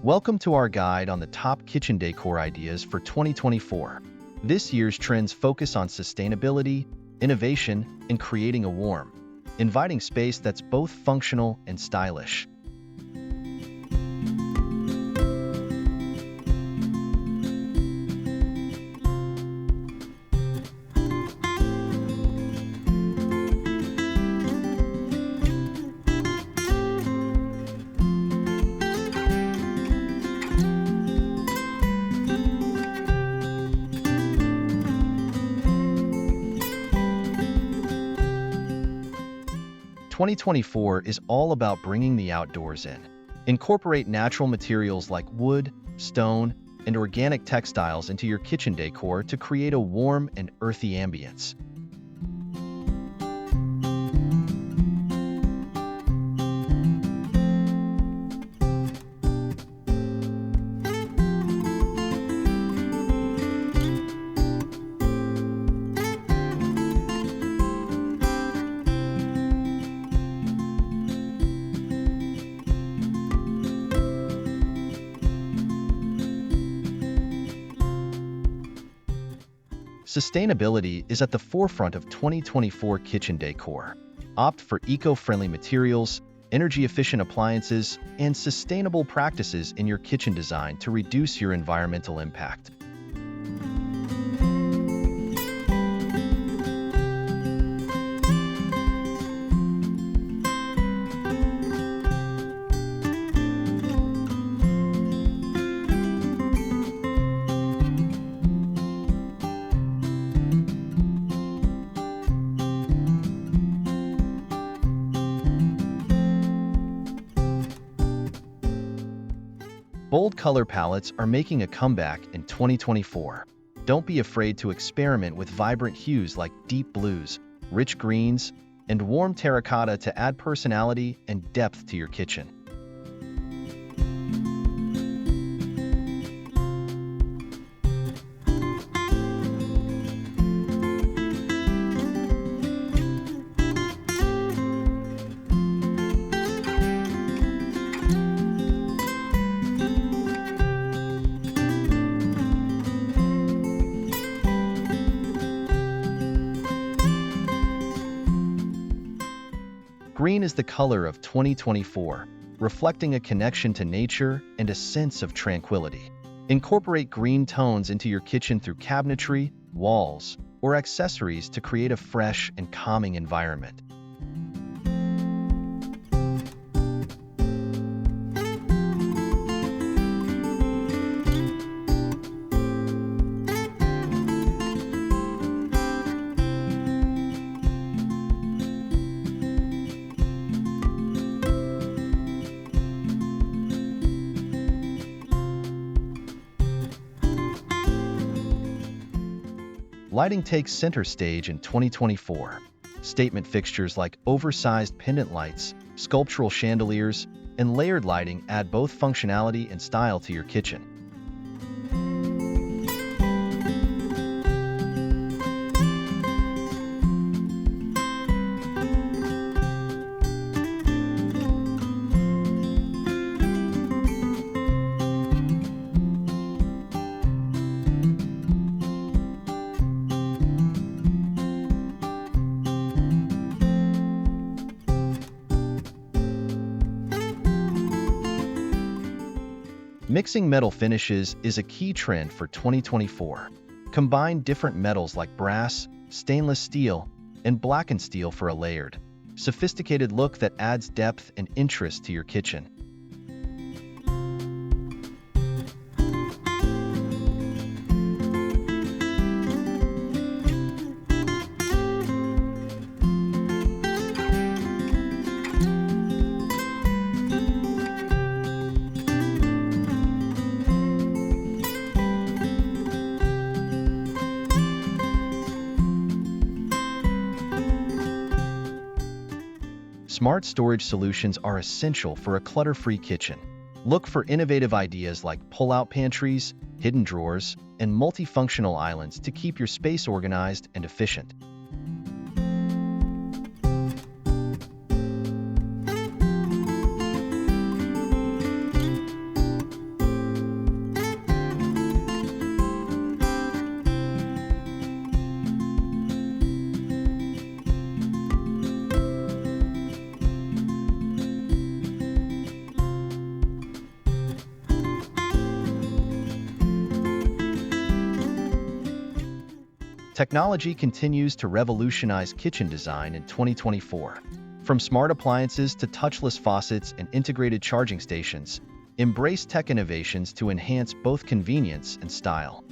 Welcome to our guide on the top kitchen decor ideas for 2024. This year's trends focus on sustainability, innovation, and creating a warm, inviting space that's both functional and stylish. Twenty 2024 is all about bringing the outdoors in. Incorporate natural materials like wood, stone, and organic textiles into your kitchen decor to create a warm and earthy ambience. Sustainability is at the forefront of 2024 kitchen decor. Opt for eco-friendly materials, energy-efficient appliances, and sustainable practices in your kitchen design to reduce your environmental impact. Bold color palettes are making a comeback in 2024. Don't be afraid to experiment with vibrant hues like deep blues, rich greens, and warm terracotta to add personality and depth to your kitchen. Green is the color of 2024, reflecting a connection to nature and a sense of tranquility. Incorporate green tones into your kitchen through cabinetry, walls, or accessories to create a fresh and calming environment. Lighting takes center stage in 2024. Statement fixtures like oversized pendant lights, sculptural chandeliers, and layered lighting add both functionality and style to your kitchen. Mixing metal finishes is a key trend for 2024. Combine different metals like brass, stainless steel, and blackened steel for a layered, sophisticated look that adds depth and interest to your kitchen. Smart storage solutions are essential for a clutter-free kitchen. Look for innovative ideas like pull-out pantries, hidden drawers, and multifunctional islands to keep your space organized and efficient. Technology continues to revolutionize kitchen design in 2024. From smart appliances to touchless faucets and integrated charging stations, embrace tech innovations to enhance both convenience and style.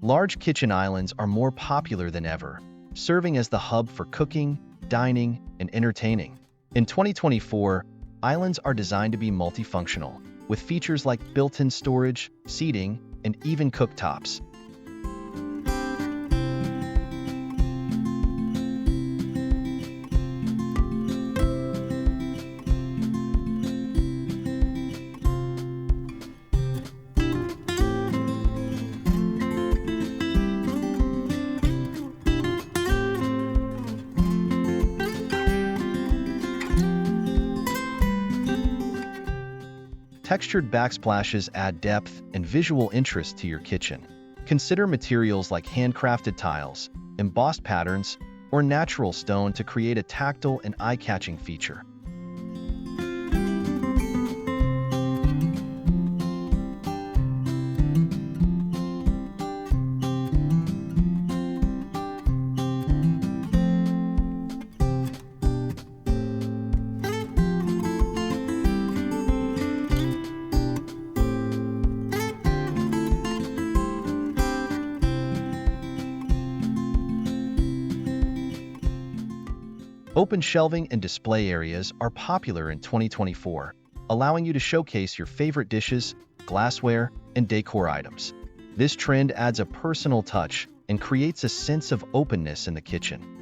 Large kitchen islands are more popular than ever, serving as the hub for cooking, dining, and entertaining. In 2024, islands are designed to be multifunctional, with features like built-in storage, seating, and even cooktops. Textured backsplashes add depth and visual interest to your kitchen. Consider materials like handcrafted tiles, embossed patterns, or natural stone to create a tactile and eye-catching feature. Open shelving and display areas are popular in 2024, allowing you to showcase your favorite dishes, glassware, and decor items. This trend adds a personal touch and creates a sense of openness in the kitchen.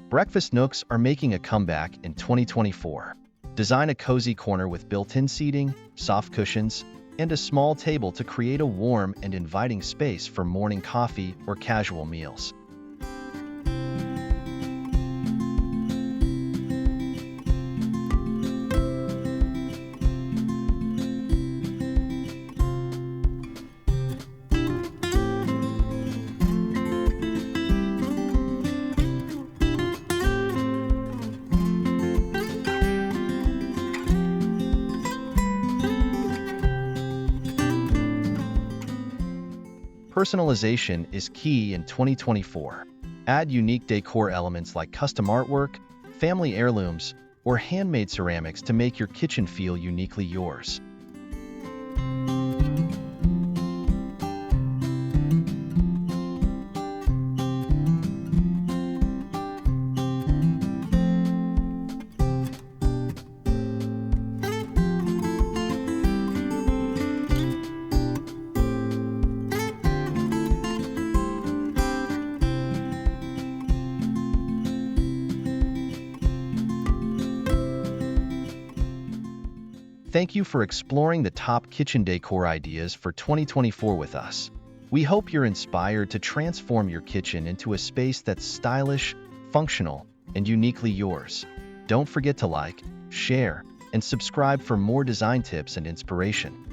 Breakfast nooks are making a comeback in 2024. Design a cozy corner with built-in seating, soft cushions, and a small table to create a warm and inviting space for morning coffee or casual meals. Personalization is key in 2024. Add unique decor elements like custom artwork, family heirlooms, or handmade ceramics to make your kitchen feel uniquely yours. Thank you for exploring the top kitchen decor ideas for 2024 with us. We hope you're inspired to transform your kitchen into a space that's stylish, functional, and uniquely yours. Don't forget to like, share, and subscribe for more design tips and inspiration.